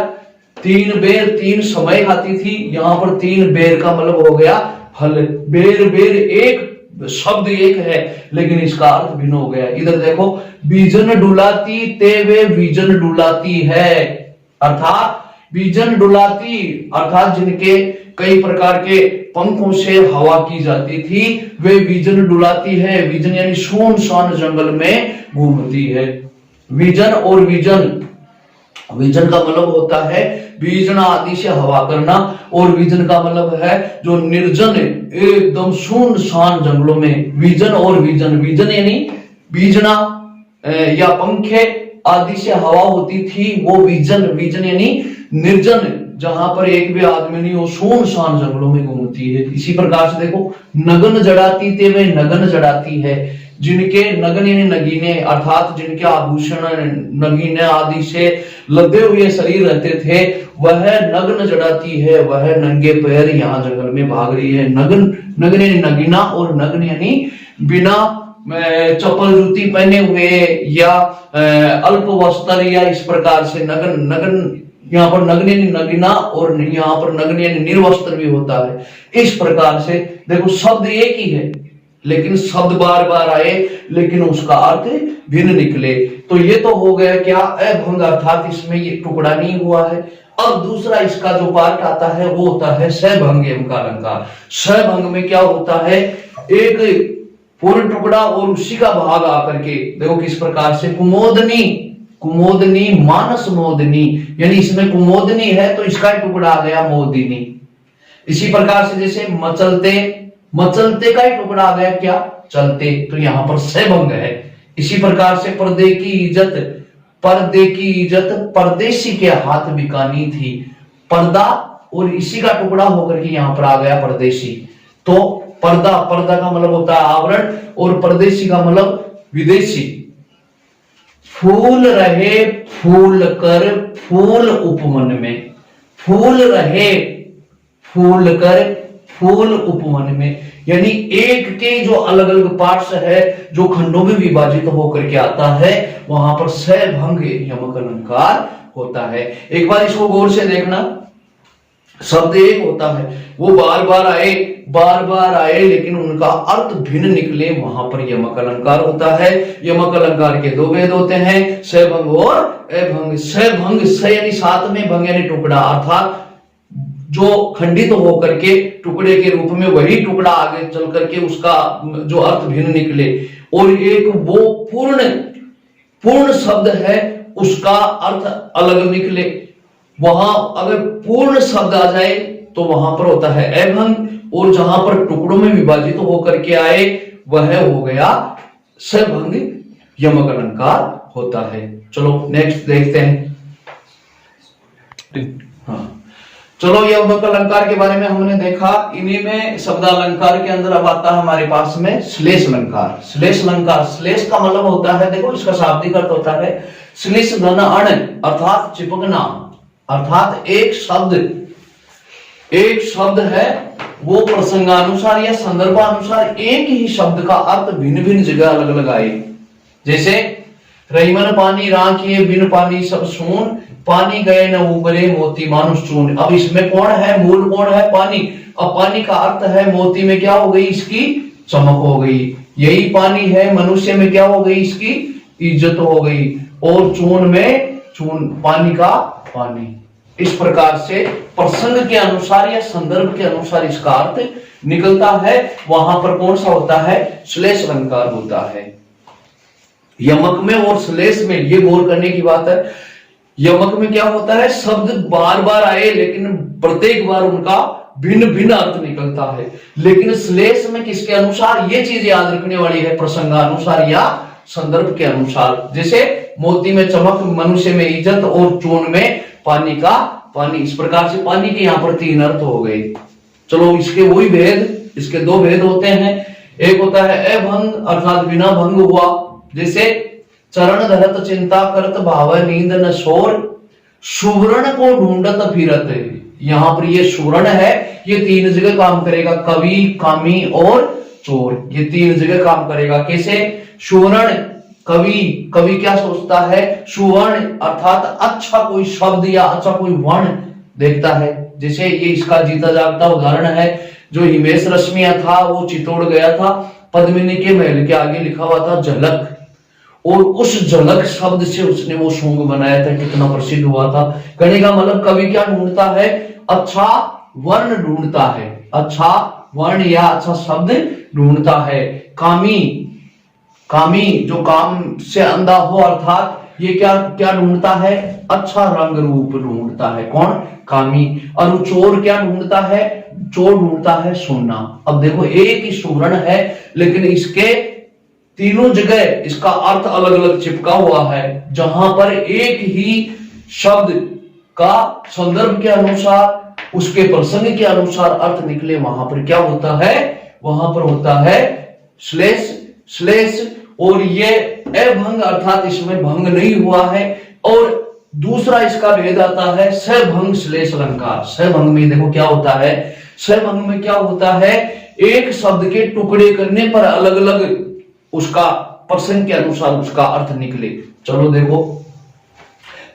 तीन बेर तीन समय खाती थी, यहां पर तीन बेर का मतलब हो गया फल। बेर बेर एक शब्द एक है, लेकिन इसका अर्थ भिन्न हो गया। इधर देखो, बीजन डुलाती तेवे बीजन डुलाती है, अर्थात बीजन डुलाती अर्थात जिनके कई प्रकार के पंखों से हवा की जाती थी, वे बीजन डुलाती है। बीजन यानी सुनसान जंगल में घूमती है। बीजन और बीजन, विजन का मतलब होता है बीजना आदि से हवा करना, और विजन का मतलब है जो निर्जन एकदम सुनसान जंगलों में। विजन और विजन, विजन यानी बीजना या पंखे आदि से हवा होती थी, वो विजन। विजन यानी निर्जन, जहां पर एक भी आदमी नहीं हो, सुनसान जंगलों में घूमती है। इसी प्रकार से देखो, नगन जड़ाती ते वे नगन जड़ाती है, जिनके नगन यानी नगीने अर्थात जिनके आभूषण नगीने आदि से लदे हुए शरीर रहते थे, वह नग्न जड़ाती है, वह नंगे पैर यहाँ जंगल में भाग रही है। नगन, नगन यानी नगीना, और नग्न यानी बिना चप्पल जूती पहने हुए या अल्प वस्त्र, या इस प्रकार से नगन। नगन यहाँ पर नग्न यानी नगीना, और यहाँ पर नग्न यानी निर्वस्त्र भी होता है। इस प्रकार से देखो, शब्द एक ही है, लेकिन शब्द बार बार आए, लेकिन उसका अर्थ भिन्न निकले। तो ये तो हो गया क्या, अभंग, अर्थात इसमें ये टुकड़ा नहीं हुआ है। अब दूसरा इसका जो पार्ट आता है वो होता है सभंग एवं का अलंकार। सभंग में क्या होता है, एक पूर्ण टुकड़ा और उसी का भाग आकर के देखो किस प्रकार से, कुमोदनी, कुमोदनी मानस मोदनी, यानी इसमें कुमोदनी है तो इसका टुकड़ा आ गया मोदिनी। इसी प्रकार से जैसे मचलते, मचलते का ही टुकड़ा आ गया क्या, चलते, तो यहां पर सभंग है। इसी प्रकार से पर्दे की इज्जत, पर्दे की इज्जत परदेसी के हाथ बिकानी थी, पर्दा और इसी का टुकड़ा होकर के यहां पर आ गया परदेसी। तो पर्दा, पर्दा का मतलब होता है आवरण, और परदेसी का मतलब विदेशी। फूल रहे फूल कर फूल उपवन में, फूल रहे फूल कर फूल उपवन में, यानी एक के जो अलग अलग पार्ट्स है, जो खंडों में विभाजित होकर के आता है, वहां पर सभंग यमक अलंकार होता है। एक बार इसको गौर से देखना, शब्द एक होता है, वो बार बार आए, लेकिन उनका अर्थ भिन्न निकले, वहां पर यमक अलंकार होता है। यमक अलंकार के दो भेद होते हैं, सभंग और अभंग। सभंग, स यानी साथ में, भंग यानी टुकड़ा, अर्थात जो खंडित तो होकर के टुकड़े के रूप में वही टुकड़ा आगे चल करके उसका जो अर्थ भिन्न निकले, और एक वो पूर्ण शब्द है उसका अर्थ अलग निकले। वहां अगर पूर्ण शब्द आ जाए तो वहां पर होता है अभंग, और जहां पर टुकड़ों में विभाजित होकर के आए वह हो गया सभंग यमक अलंकार होता है। चलो नेक्स्ट देखते हैं। हाँ, चलो यमक अलंकार के बारे में हमने देखा। इन्हीं में शब्द अलंकार के अंदर अब आता है हमारे पास में श्लेष अलंकार। श्लेष अलंकार, श्लेष का मतलब होता है, देखो इसका शाब्दिक अर्थ होता है श्लेष धन अण, अर्थात चिपकना, अर्थात एक शब्द है वो प्रसंगानुसार या संदर्भानुसार एक ही शब्द का अर्थ भिन्न भिन्न जगह अलग अलग आए। जैसे रहीमन पानी राखिए बिन पानी सब सून, पानी गए न उबरे मोती मानुष चून। अब इसमें कौन है, मूल कौन है, पानी। अब पानी का अर्थ है, मोती में क्या हो गई, इसकी चमक हो गई। यही पानी है, मनुष्य में क्या हो गई, इसकी इज्जत हो गई। और चून में चून, पानी का पानी। इस प्रकार से प्रसंग के अनुसार या संदर्भ के अनुसार इसका अर्थ निकलता है। वहां पर कौन सा होता है, श्लेष अलंकार होता है। यमक में और श्लेष में ये गौर करने की बात है। यमक में क्या होता है, शब्द बार बार आए लेकिन प्रत्येक बार उनका भिन्न भिन्न अर्थ निकलता है। लेकिन श्लेष में किसके अनुसार, ये चीज याद रखने वाली है, प्रसंगानुसार या संदर्भ के अनुसार। जैसे मोती में चमक, मनुष्य में इज्जत, और चून में पानी का पानी। इस प्रकार से पानी के यहाँ पर तीन अर्थ हो गए। चलो इसके वही भेद, इसके दो भेद होते हैं। एक होता है अभंग, अर्थात बिना भंग हुआ, जैसे चरण धरत चिंता करत भाव नींद न सोर, सुवर्ण को ढूंढत फिरत। यहाँ पर ये सुवर्ण है, ये तीन जगह काम करेगा, कवि, कामी और चोर, ये तीन जगह काम करेगा। कैसे? सुवर्ण, कवि, कवि क्या सोचता है? सुवर्ण अर्थात अच्छा कोई शब्द या अच्छा कोई वर्ण देखता है। जैसे ये इसका जीता जागता उदाहरण है, जो हिमेश रेशमिया था वो चित्तौड़ गया था, पद्मिनी के महल के आगे लिखा हुआ था झलक, और उस झलक शब्द से उसने वो सॉन्ग बनाया था, कितना प्रसिद्ध हुआ था। कहने का मतलब कवि क्या ढूंढता है? अच्छा वर्ण ढूंढता है, अच्छा वर्ण या अच्छा शब्द ढूंढता है। कामी, कामी जो काम से अंधा हो, अर्थात ये क्या क्या ढूंढता है? अच्छा रंग रूप ढूंढता है। कौन? कामी। और चोर क्या ढूंढता है? चोर ढूंढता है सोना। अब देखो एक ही सुवर्ण है, लेकिन इसके तीनों जगह इसका अर्थ अलग अलग चिपका हुआ है। जहां पर एक ही शब्द का संदर्भ के अनुसार, उसके प्रसंग के अनुसार अर्थ निकले, वहां पर क्या होता है? वहां पर होता है श्लेष, श्लेष। और ये अभंग अर्थात इसमें भंग नहीं हुआ है। और दूसरा इसका भेद आता है सभंग श्लेष अलंकार। सभंग में देखो क्या होता है? सभंग में क्या होता है? एक शब्द के टुकड़े करने पर अलग अलग उसका प्रसंग के अनुसार उसका अर्थ निकले। चलो देखो,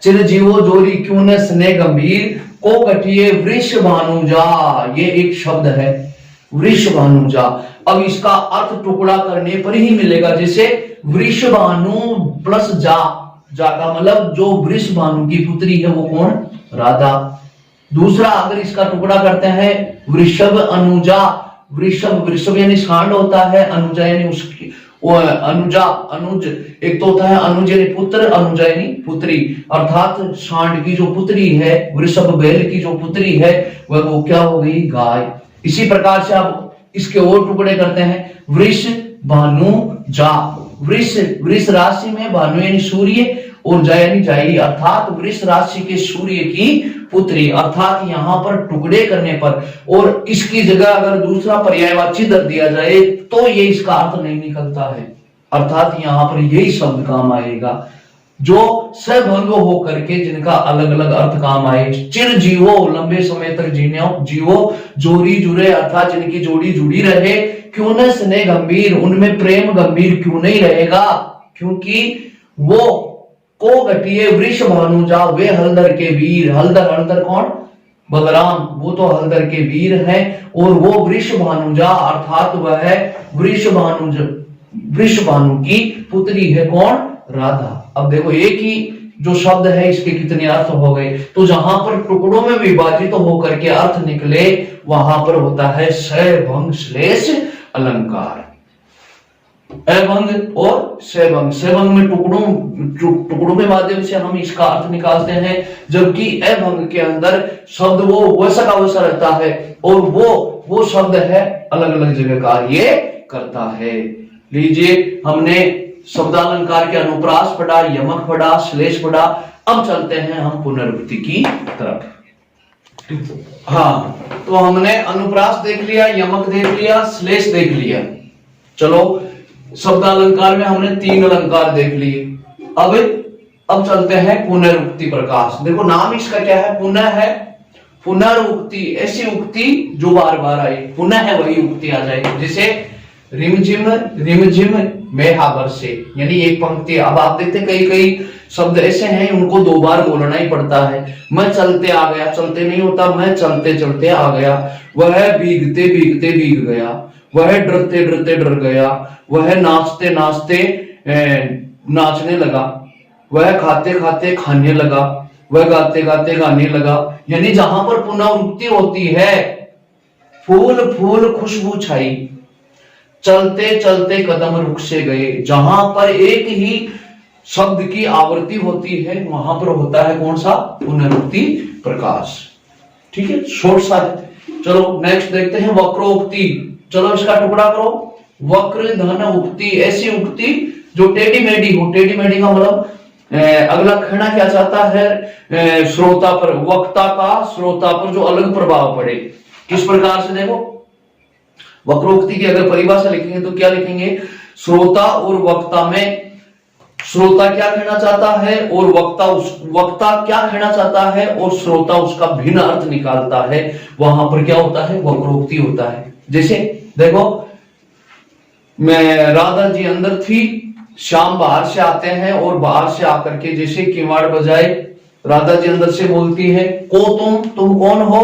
चिरजीवो जोरी क्यों न स्नेह गंभीर, को गठिए वृष भानुजा, ये एक शब्द है वृष भानुजा। अब इसका अर्थ टुकड़ा करने पर ही मिलेगा। जैसे वृष भानु प्लस जा, जा का मतलब जो वृष भानु की पुत्री है वो कौन? राधा। दूसरा अगर इसका टुकड़ा करते हैं वृषभ अनुजा, वृषभ, वृषभ यानी सांड होता है, अनुजा यानी उसकी वो अनुजा, अनुज एक तो होता है अनुज यानी पुत्र, अनुजा यानी पुत्री, अर्थात सांड की जो पुत्री है, वृषभ बैल की जो पुत्री है, वह वो क्या हो गई? गाय। इसी प्रकार से आप इसके और टुकड़े करते हैं, वृष भानु जा। वृष, वृष राशि में भानु यानी सूर्य और जा यानी जाई, अर्थात वृष राशि के सूर्य की पुत्री। अर्थात यहाँ पर टुकड़े करने पर और इसकी जगह अगर दूसरा पर्यायवाची दर दिया जाए तो ये इसका अर्थ नहीं निकलता है। अर्थात यहाँ पर यही शब्द काम आएगा जो सभंग हो करके जिनका अलग अलग अर्थ काम आए। चिर जीवो, लंबे समय तक जीने जीवो, जोड़ी जुड़े अर्थात जिनकी जोड़ी जुड़ी रहे, क्यों न स्नेह गंभीर, उनमें प्रेम गंभीर क्यों नहीं रहेगा? क्योंकि वो को घटिए वृष भानुजा, वे हलदर के वीर। हलदर, हलदर कौन? बलराम, वो तो हलदर के वीर हैं। और वो वृष भानुजा अर्थात वह वृष भानु, वृष भानु की पुत्री है कौन? राधा। अब देखो एक ही जो शब्द है इसके कितने अर्थ हो गए। तो जहां पर टुकड़ों में विभाजित तो होकर के अर्थ निकले वहां पर होता है सभंग श्लेष अलंकार। अभंग और सभंग, सभंग में टुकड़ों के माध्यम से हम इसका अर्थ निकालते हैं, जबकि अभंग के अंदर शब्द वो वैसा का वैसा रहता है और वो शब्द है अलग अलग जगह कार्य करता है। लीजिए हमने शब्दालंकार के अनुप्रास पढ़ा, यमक पढ़ा, श्लेष पढ़ा। अब चलते हैं हम पुनरुक्ति की तरफ। हाँ, तो हमने अनुप्रास देख लिया, यमक देख लिया, श्लेष देख लिया। चलो शब्दालंकार में हमने 3 अलंकार देख लिए। अब चलते हैं पुनरुक्ति प्रकाश। देखो नाम इसका क्या है? पुनः है। पुनरुक्ति ऐसी उक्ति जो बार बार आई, पुनः है वही उक्ति आ जाएगी। जैसे रिमझिम मेहा बरसे, यानी एक पंक्ति। अब आप देखते कई कई शब्द ऐसे हैं उनको 2 बार बोलना ही पड़ता है। मैं चलते आ गया, चलते नहीं होता, मैं चलते चलते आ गया। वह भीगते भीगते भीग गया, वह डरते डरते डर गया, वह नाचते नाचते नाचने लगा, वह खाते खाते खाने लगा, वह गाते गाते गाने लगा। यानी जहां पर पुनरुक्ति होती है, फूल फूल खुशबू छाई, चलते चलते कदम रुक से गए। जहां पर एक ही शब्द की आवृत्ति होती है वहां पर होता है कौन सा? पुनरुक्ति प्रकाश। ठीक है, शॉर्ट सा है। चलो नेक्स्ट देखते हैं वक्रोक्ति। चलो इसका टुकड़ा करो। वक्र धन उक्ति, ऐसी उक्ति जो टेढ़ी मेढ़ी हो। टेढ़ी मेढ़ी का मतलब अगला कहना क्या चाहता है? श्रोता पर, वक्ता का श्रोता पर जो अलग प्रभाव पड़े। किस प्रकार से? देखो वक्रोक्ति की अगर परिभाषा लिखेंगे तो क्या लिखेंगे? श्रोता और वक्ता में श्रोता क्या कहना चाहता है और वक्ता क्या कहना चाहता है और श्रोता उसका भिन्न अर्थ निकालता है, वहां पर क्या होता है, वक्रोक्ति होता है। जैसे देखो, मैं राधा जी अंदर थी, श्याम बाहर से आते हैं और बाहर से आकर के जैसे किवाड़ बजाए, राधा जी अंदर से बोलती है को तुम कौन हो,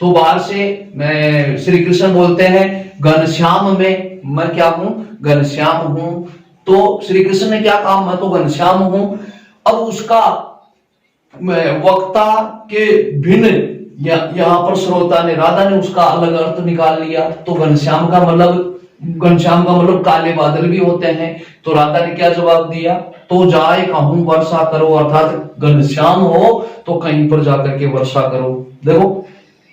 तो बाहर से मैं श्री कृष्ण बोलते हैं घनश्याम में, मैं क्या हूं, घनश्याम हूं। तो श्री कृष्ण ने क्या कहा, मैं तो घनश्याम हूं। अब उसका वक्ता के भिन्न यहां पर श्रोता ने, राधा ने उसका अलग अर्थ निकाल लिया। तो घनश्याम का मतलब काले बादल भी होते हैं। तो राधा ने क्या जवाब दिया, तो जाए कहूं वर्षा करो, अर्थात घनश्याम हो तो कहीं पर जाकर के वर्षा करो। देखो,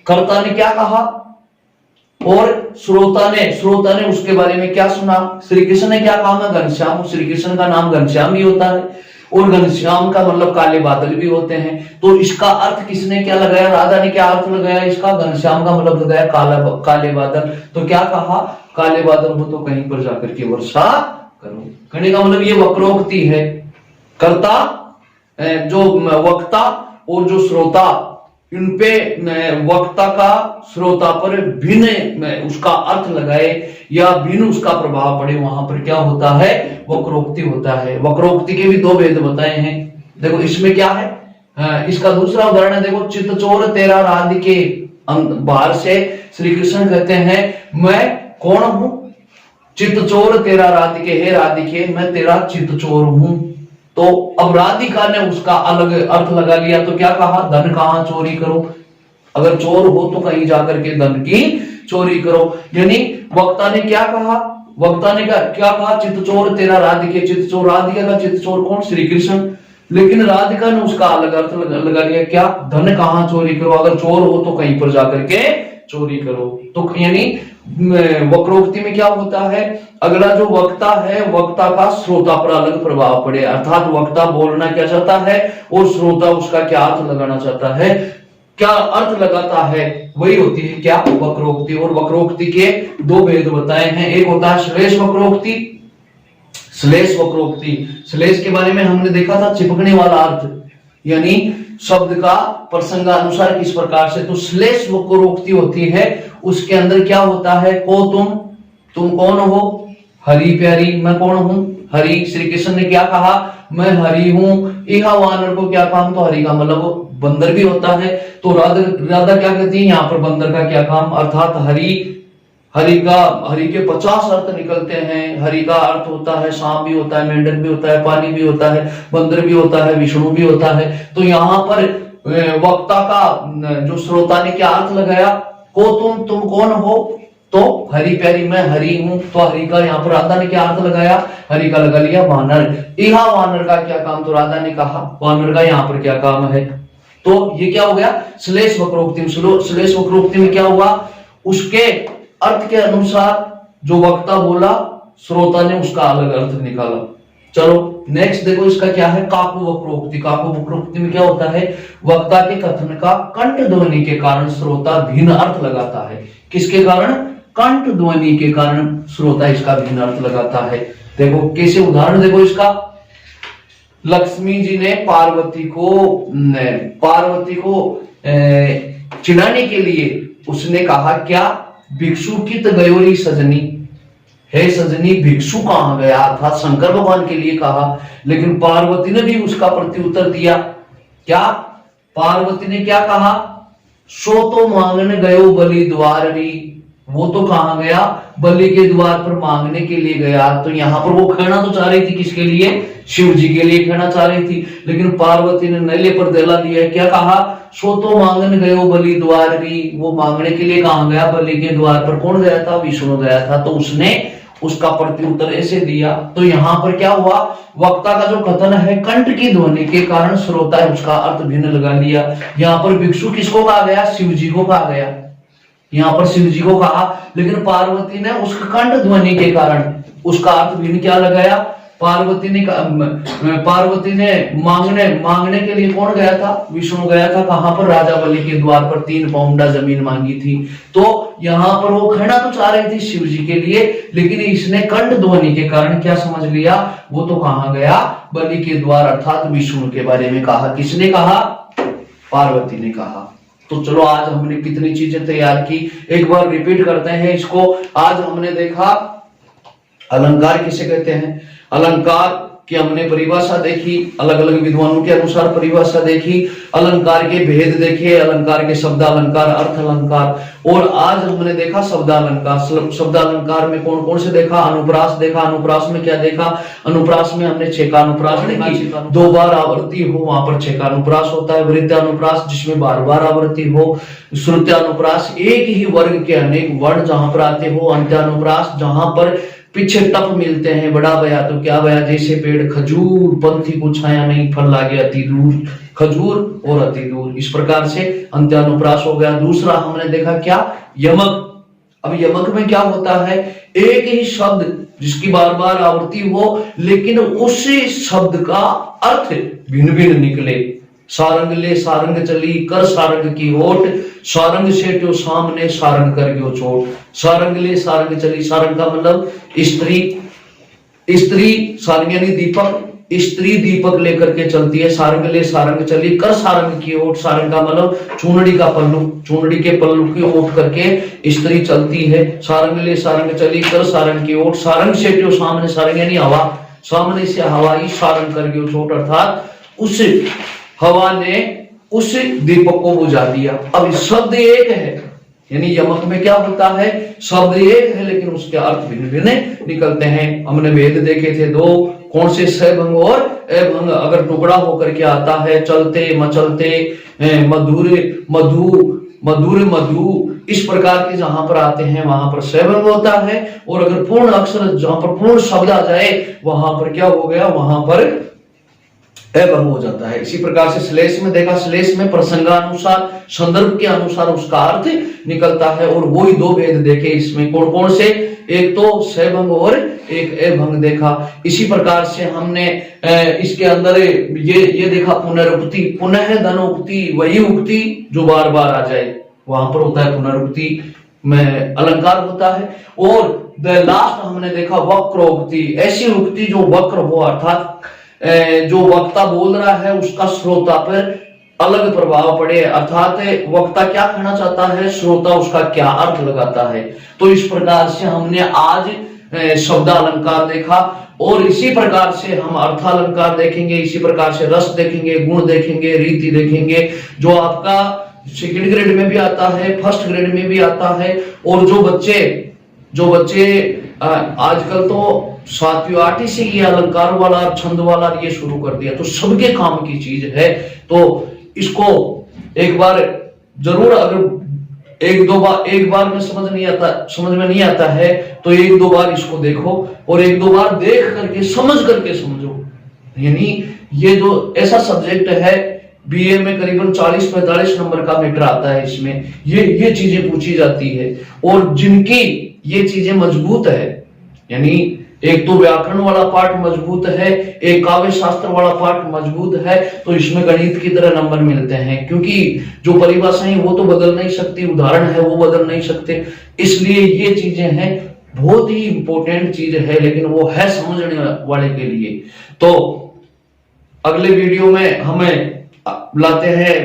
कर्ता ने क्या कहा और श्रोता ने उसके बारे में क्या सुना। श्री कृष्ण ने क्या कहा, मैं घनश्याम हूं, श्री कृष्ण का नाम घनश्याम भी होता है और घनश्याम का मतलब काले बादल भी होते हैं। तो इसका अर्थ किसने क्या लगाया, राधा ने क्या अर्थ लगाया इसका, घनश्याम का मतलब लगाया काले बादल। तो क्या कहा, काले बादल हो तो कहीं पर जाकर के वर्षा करो। कहने का मतलब ये वक्रोक्ति है। कर्ता, जो वक्ता और जो श्रोता, इन पे वक्ता का श्रोता पर भिन्न उसका अर्थ लगाए या भिन्न उसका प्रभाव पड़े, वहां पर क्या होता है, वक्रोक्ति होता है। वक्रोक्ति के भी दो भेद बताए हैं। देखो इसमें क्या है, इसका दूसरा उदाहरण देखो, चित्तचोर तेरा राधिके, बाहर से श्री कृष्ण कहते हैं मैं कौन हूं, चित्तचोर तेरा राधिके, हे राधिके मैं तेरा चित्तचोर हूं। तो अब राधिका ने उसका अलग अर्थ लगा लिया। तो क्या कहा, धन कहां चोरी करो, अगर चोर हो तो कहीं जाकर के धन की चोरी करो। यानी वक्ता ने क्या कहा, वक्ता ने क्या कहा, चित्तचोर तेरा राधिके, चित्तचोर राधिका का चित्तचोर कौन, श्री कृष्ण। लेकिन राधिका ने उसका अलग अर्थ लगा लिया, क्या, धन कहां चोरी करो, अगर चोर हो तो कहीं पर जाकर के चोरी करो। तो यानी वक्रोक्ति में क्या होता है, अगला जो वक्ता है, वक्ता का श्रोता पर अलग प्रभाव पड़े, अर्थात वक्ता बोलना क्या चाहता है और श्रोता उसका क्या अर्थ लगाना चाहता है, क्या अर्थ लगाता है, वही होती है क्या, वक्रोक्ति। और वक्रोक्ति के दो भेद बताए हैं, एक होता है श्लेष वक्रोक्ति, श्लेष वक्रोक्ति। श्लेष के बारे में हमने देखा था, चिपकने वाला अर्थ, यानी शब्द का प्रसंगानुसार किस प्रकार से। तो श्लेष वक्रोक्ति होती है, उसके अंदर क्या होता है, को तुम कौन हो, हरि प्यारी, मैं कौन हूं, हरि। श्री कृष्ण ने क्या कहा, मैं हरि हूं। इहा वानर को क्या काम, तो हरि का मतलब बंदर भी होता है। तो राधा क्या कहती है, यहाँ पर बंदर का क्या काम, अर्थात हरि के 50 अर्थ निकलते हैं। हरि का अर्थ होता है सांप भी होता है, मेंढक भी होता है, पानी भी होता है, बंदर भी होता है, विष्णु भी होता है। तो यहाँ पर वक्ता का जो श्रोता ने क्या अर्थ लगाया, को तुम कौन हो, तो हरि प्यारी मैं हरि हूं। तो हरि का यहाँ पर राधा ने क्या अर्थ लगाया, हरि का लगा लिया वानर। इहा वानर का क्या काम, तो राधा ने कहा वानर का यहाँ पर क्या काम है। तो ये क्या हो गया, श्लेष वक्रोक्ति। श्लेष वक्रोक्ति में क्या हुआ, उसके अर्थ के अनुसार जो वक्ता बोला, श्रोता ने उसका अलग अर्थ निकाला। चलो नेक्स्ट देखो, इसका क्या है, काकु वक्रोक्ति। काकु वक्रोक्ति में क्या होता है, वक्ता के कथन का कंठ ध्वनि के कारण श्रोता भिन्न अर्थ लगाता है। किसके कारण, कंठ ध्वनि के कारण श्रोता इसका भिन्न अर्थ लगाता है। देखो कैसे, उदाहरण देखो इसका, लक्ष्मी जी ने पार्वती को चिढ़ाने के लिए उसने कहा क्या, भिक्षु की तो गयोरी सजनी, हे सजनी भिक्षु कहां गया, अर्थात शंकर भगवान के लिए कहा। लेकिन पार्वती ने भी उसका प्रत्युत्तर दिया, क्या, पार्वती ने क्या कहा, सो तो मांगने गयो बलि द्वारी, वो तो कहां गया, बलि के द्वार पर मांगने के लिए गया। तो यहां पर वो कहना तो चाह रही थी किसके लिए, शिव जी के लिए कहना चाह रही थी। लेकिन पार्वती ने नले पर दला दिया, क्या कहा, सो तो मांगने गयो बलि द्वारी, वो मांगने के लिए कहां गया, बलि के द्वार पर। कौन गया था, विष्णु गया था। तो उसने उसका प्रत्युत्तर ऐसे दिया। तो यहां पर क्या हुआ, वक्ता का जो कथन है कंठ की ध्वनि के कारण श्रोता है उसका अर्थ भिन्न लगा लिया। यहां पर भिक्षु किसको कहा गया, शिव जी को कहा गया, यहां पर शिव जी को कहा। लेकिन पार्वती ने उसका कंठ ध्वनि के कारण उसका अर्थ भिन्न क्या लगाया, पार्वती ने मांगने के लिए कौन गया था? विष्णु गया था। कहां पर? राजा बलि के द्वार पर 3 पौंडा जमीन मांगी थी। तो यहाँ पर वो खड़ा तो चाह रही थी शिव जी के लिए, लेकिन इसने कंठ ध्वनि के कारण क्या समझ लिया? वो तो कहां गया? बलि के द्वार अर्थात विष्णु के बारे में कहा। किसने कहा? पार्वती ने कहा। तो चलो आज हमने कितनी चीजें तैयार की, एक बार रिपीट करते हैं इसको। आज हमने देखा अलंकार किसे कहते हैं, अलंकार की हमने परिभाषा देखी, अलग अलग विद्वानों के अनुसार परिभाषा देखी, अलंकार के भेद देखे, अलंकार के शब्द अलंकार, अर्थ अलंकार, और आज हमने देखा शब्द अलंकार। शब्द अलंकार में कौन कौन से देखा? अनुप्रास देखा। अनुप्रास में क्या देखा? अनुप्रास में हमने छेकानुप्रास देखी, 2 बार आवृत्ति हो वहां पर छेकानुप्रास होता है। वृत्तानुप्रास जिसमें बार बार आवृत्ति हो। श्रुत्यानुप्रास एक ही वर्ग के अनेक वर्ण जहां पर आते हो। अंत्यानुप्रास जहां पर पीछे टप मिलते हैं, बड़ा बया तो क्या बया, जैसे पेड़ खजूर, पंथी को छाया नहीं, फल लागे अति दूर, खजूर और अति दूर, इस प्रकार से अंत्यानुप्रास हो गया। दूसरा हमने देखा क्या? यमक। अब यमक में क्या होता है? एक ही शब्द जिसकी बार बार आवृत्ति हो, लेकिन उसी शब्द का अर्थ भिन्न भिन्न निकले। सारंग ले सारंग चली, कर सारंग की होठ, सारंग से तो सामने सारंग कर गयो चोट। सारंग ले सारंग चली, सारंग का मतलब स्त्री, स्त्री सारंग यानी दीपक, स्त्री दीपक लेकर के चलती है। सारंग ले सारंग चली, कर सारंग की ओट, सारंग का मतलब चूनड़ी का पल्लू, चूनड़ी के पल्लू की ओट करके स्त्री चलती है। सारंग ले सारंग चली, कर सारंग की ओट, सारंग से तो सामने सारंग यानी हवा, सामने से हवाई सारंग कर गयो चोट, अर्थात उस हवा ने उस दीपक को बुझा दिया। अब शब्द एक है, यानी यमक में क्या होता है? शब्द एक है लेकिन उसके अर्थ भिन्न भिन्न निकलते हैं। हमने वेद देखे थे 2, कौन से? सभंग और अभंग। अगर टुकड़ा होकर के आता है, चलते मचलते, मधुर मधु, मधुर मधु, इस प्रकार के जहां पर आते हैं वहां पर सभंग होता है। और अगर पूर्ण अक्षर जहां पर पूर्ण शब्द आ जाए वहां पर क्या हो गया? वहां पर अभंग हो जाता है। इसी प्रकार से श्लेष में देखा, श्लेष में प्रसंगानुसार, संदर्भ के अनुसार उसका अर्थ निकलता है। और वही 2 भेद देखे इसमें, कौन कौन से? एक तो सभंग और एक अभंग देखा। इसी प्रकार से हमने इसके अंदर ये देखा पुनरुक्ति, पुनः धनोक्ति, वही उक्ति जो बार बार आ जाए वहां पर होता है पुनरुक्ति में अलंकार होता है। और लास्ट हमने देखा वक्रोक्ति, ऐसी उक्ति जो वक्र हो, अर्थात जो वक्ता बोल रहा है उसका श्रोता पर अलग प्रभाव पड़े, अर्थात वक्ता क्या कहना चाहता है, श्रोता उसका क्या अर्थ लगाता है। तो इस प्रकार से हमने आज शब्द अलंकार देखा, और इसी प्रकार से हम अर्थालंकार देखेंगे, इसी प्रकार से रस देखेंगे, गुण देखेंगे, रीति देखेंगे, जो आपका सेकंड ग्रेड में भी आता है, फर्स्ट ग्रेड में भी आता है। और जो बच्चे आजकल तो 7वीं 8वीं से ये अलंकार वाला, छंद वाला ये शुरू कर दिया, तो सबके काम की चीज है। तो इसको एक बार जरूर, अगर एक बार में समझ में नहीं आता है तो 1-2 बार इसको देखो, और 1-2 बार देख करके समझ करके समझो। यानी ये जो ऐसा सब्जेक्ट है, बीए में करीबन 40-45 नंबर का मैटर आता है, इसमें ये चीजें पूछी जाती है। और जिनकी ये चीजें मजबूत है, यानी एक तो व्याकरण वाला पार्ट मजबूत है, एक काव्य शास्त्र वाला पार्ट मजबूत है, तो इसमें गणित की तरह नंबर मिलते हैं। क्योंकि जो परिभाषाएं वो तो बदल नहीं सकती, उदाहरण है वो बदल नहीं सकते, इसलिए ये चीजें हैं, बहुत ही इंपॉर्टेंट चीज है, लेकिन वो है समझने वाले के लिए। तो अगले वीडियो में हमें लाते हैं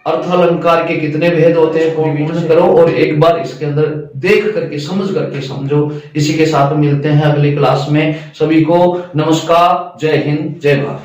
अर्थालंकार के कितने भेद होते हैं, कौन करो, और एक बार इसके अंदर देख करके समझ करके समझो। इसी के साथ मिलते हैं अगली क्लास में। सभी को नमस्कार, जय हिंद, जय भारत।